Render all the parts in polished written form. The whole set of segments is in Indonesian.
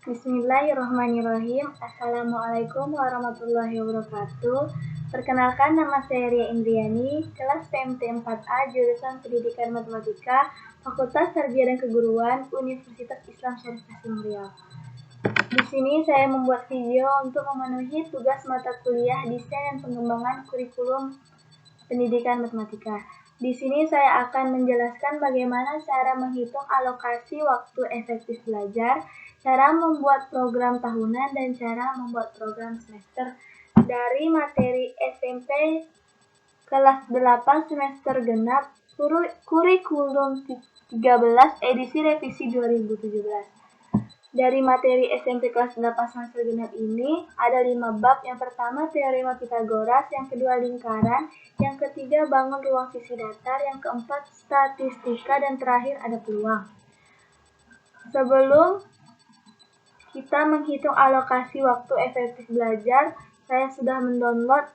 Bismillahirrahmanirrahim. Assalamualaikum warahmatullahi wabarakatuh. Perkenalkan, nama saya Ria Indriani, kelas PMT 4A, jurusan Pendidikan Matematika, Fakultas Tarbiyah dan Keguruan, Universitas Islam Syarif Kasim Riau. Di sini saya membuat video untuk memenuhi tugas mata kuliah Desain dan Pengembangan Kurikulum Pendidikan Matematika. Di sini saya akan menjelaskan bagaimana cara menghitung alokasi waktu efektif belajar, cara membuat program tahunan, dan cara membuat program semester dari materi SMP kelas 8 semester genap kurikulum 13 edisi revisi 2017. Dari materi SMP kelas 8 semester genap ini ada 5 bab. Yang pertama teorema Pitagoras, yang kedua lingkaran, yang ketiga bangun ruang sisi datar, yang keempat statistika, dan terakhir ada peluang. Sebelum kita menghitung alokasi waktu efektif belajar, saya sudah mendownload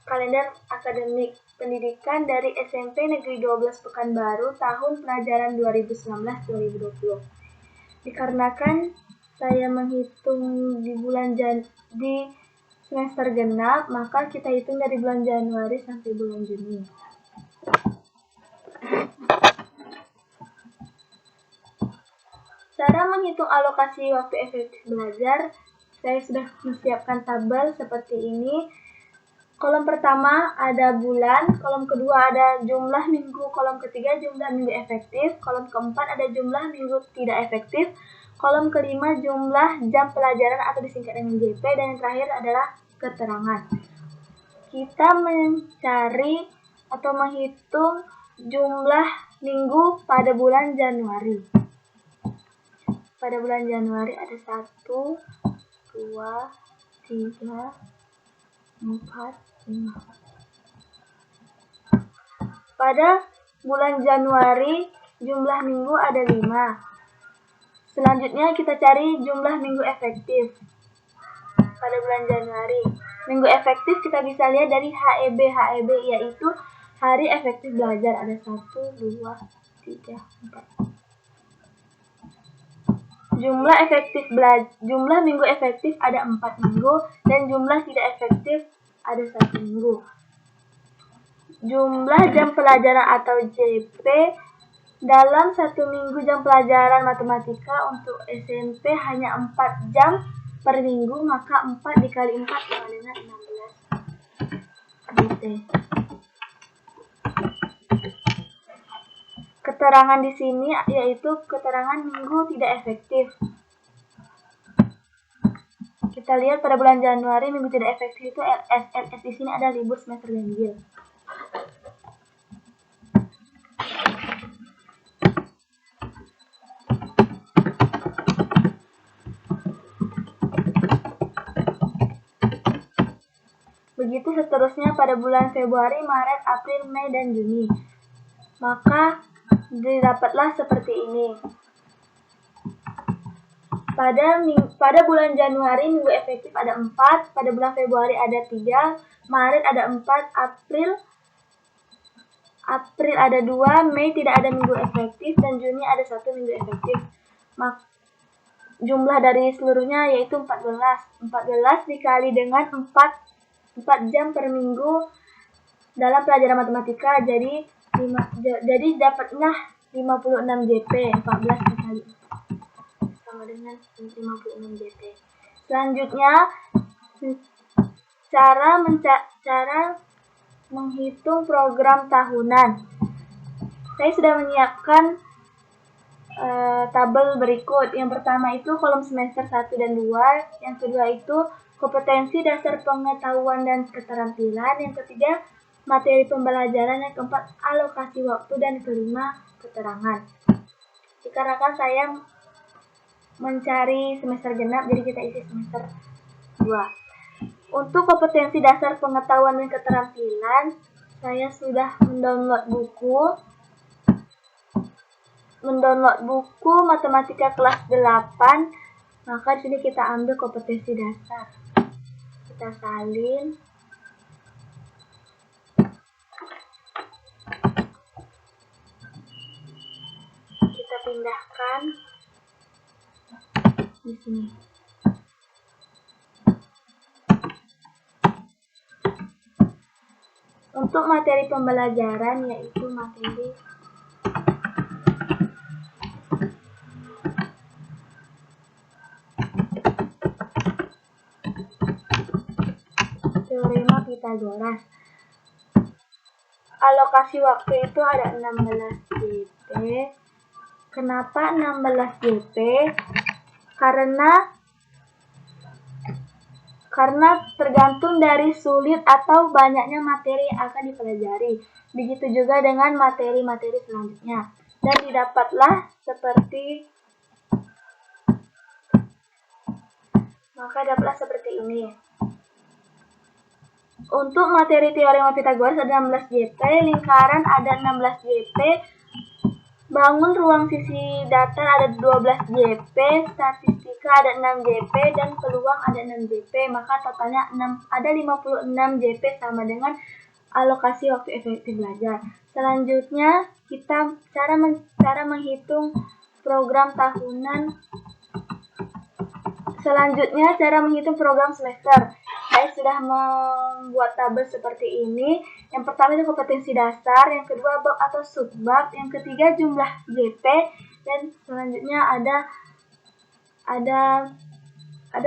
kalender akademik pendidikan dari SMP Negeri 12 Pekanbaru tahun pelajaran 2019-2020. Dikarenakan saya menghitung di semester genap, maka kita hitung dari bulan Januari sampai bulan Juni. Cara menghitung alokasi waktu efektif belajar, saya sudah menyiapkan tabel seperti ini. Kolom pertama ada bulan, kolom kedua ada jumlah minggu, kolom ketiga jumlah minggu efektif, kolom keempat ada jumlah minggu tidak efektif, kolom kelima jumlah jam pelajaran atau disingkat dengan JP, dan yang terakhir adalah keterangan. Kita mencari atau menghitung jumlah minggu pada bulan Januari. Pada bulan Januari ada 1, 2, 3, 4, 5. Pada bulan Januari jumlah minggu ada 5. Selanjutnya kita cari jumlah minggu efektif. Pada bulan Januari, minggu efektif kita bisa lihat dari HEB, yaitu hari efektif belajar. Ada 1, 2, 3, 4. Jumlah minggu efektif ada 4 minggu, dan jumlah tidak efektif ada 1 minggu. Jumlah jam pelajaran atau JP dalam 1 minggu jam pelajaran matematika untuk SMP hanya 4 jam per minggu, maka 4 dikali 4 sama dengan 16 JP. Keterangan di sini yaitu keterangan minggu tidak efektif. Kita lihat pada bulan Januari minggu tidak efektif itu LS di sini ada libur semester ganjil. Begitu seterusnya pada bulan Februari, Maret, April, Mei, dan Juni. Maka didapatlah seperti ini. Pada bulan Januari minggu efektif ada 4, pada bulan Februari ada 3, Maret ada 4, April ada 2, Mei tidak ada minggu efektif, dan Juni ada 1 minggu efektif. Jumlah dari seluruhnya yaitu 14. 14 dikali dengan 4 jam per minggu dalam pelajaran matematika, jadi dapatnya 56 JP. 14 dikali 4 sama dengan 56 JP. Selanjutnya cara menghitung program tahunan. Saya sudah menyiapkan tabel berikut. Yang pertama itu kolom semester 1 dan 2, yang kedua itu kompetensi dasar pengetahuan dan keterampilan, yang ketiga materi pembelajaran, yang keempat alokasi waktu, dan kelima keterangan. Dikarenakan saya mencari semester genap, jadi kita isi semester 2. Untuk kompetensi dasar pengetahuan dan keterampilan, saya sudah mendownload buku matematika kelas 8. Maka di sini kita ambil kompetensi dasar. Kita salin. Kita pindahkan. di sini. Untuk materi pembelajaran yaitu materi teorema Pythagoras. Alokasi waktu itu ada 16 JP. Kenapa 16 JP? Karena tergantung dari sulit atau banyaknya materi yang akan dipelajari. Begitu juga dengan materi-materi selanjutnya. Dan didapatlah seperti ini. Untuk materi teorema Pythagoras ada 16 JP, lingkaran ada 16 JP, bangun ruang sisi datar ada 12 JP, statistika ada 6 JP, dan peluang ada 6 JP. Maka totalnya ada 56 JP sama dengan alokasi waktu efektif belajar. Selanjutnya kita cara menghitung program tahunan. Selanjutnya cara menghitung program semester. Saya sudah membuat tabel seperti ini. Yang pertama itu kompetensi dasar, yang kedua bab atau subbab, yang ketiga jumlah JP, dan selanjutnya ada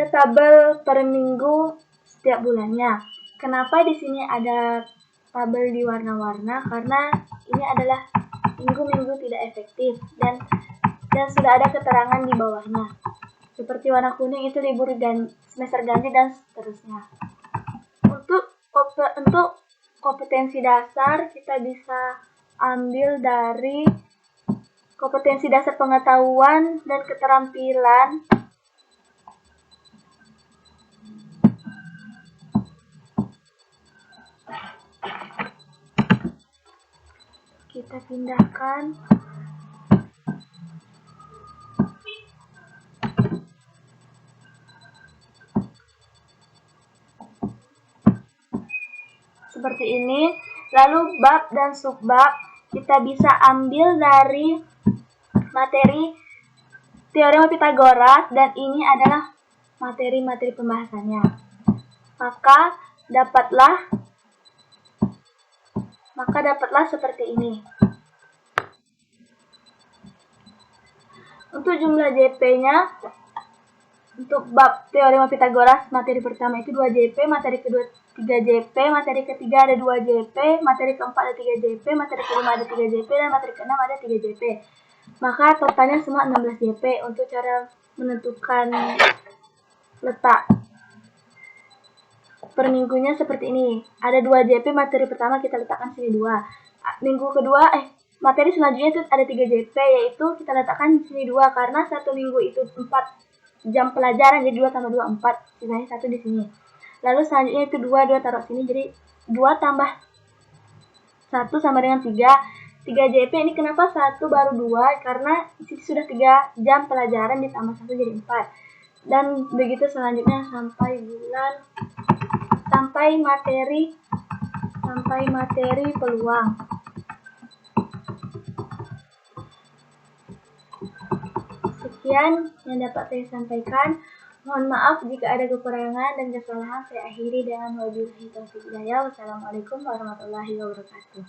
tabel per minggu setiap bulannya. Kenapa di sini ada tabel di warna-warna? Karena ini adalah minggu-minggu tidak efektif dan sudah ada keterangan di bawahnya. Seperti warna kuning itu libur semester ganjil dan seterusnya. Untuk kompetensi dasar kita bisa ambil dari kompetensi dasar pengetahuan dan keterampilan. Kita pindahkan. Seperti ini. Lalu bab dan subbab kita bisa ambil dari materi teorema Pythagoras dan ini adalah materi-materi pembahasannya. Maka dapatlah seperti ini. Untuk jumlah JP-nya, untuk bab teorema Pythagoras materi pertama itu 2 JP, materi kedua 3 JP, materi ketiga ada 2 JP, materi keempat ada 3 JP, materi kelima ada 3 JP, dan materi keenam ada 3 JP. Maka totalnya semua 16 JP. Untuk cara menentukan letak per minggunya seperti ini. Ada 2 JP, materi pertama kita letakkan sini 2. Minggu kedua, materi selanjutnya itu ada 3 JP, yaitu kita letakkan sini 2 karena satu minggu itu 4 jam pelajaran, jadi 2 tambah 2, 4, sisanya 1 di sini. Lalu selanjutnya itu 2 taruh sini, jadi 2 tambah 1 sama dengan 3. 3 JP ini kenapa 1 baru 2? Karena ini sudah 3 jam pelajaran ditambah 1 jadi 4. Dan begitu selanjutnya sampai materi peluang. Sekian yang dapat saya sampaikan. Mohon maaf jika ada kekurangan dan kesalahan. Saya akhiri dengan wabillahi taufiq hidayah. Wassalamualaikum warahmatullahi wabarakatuh.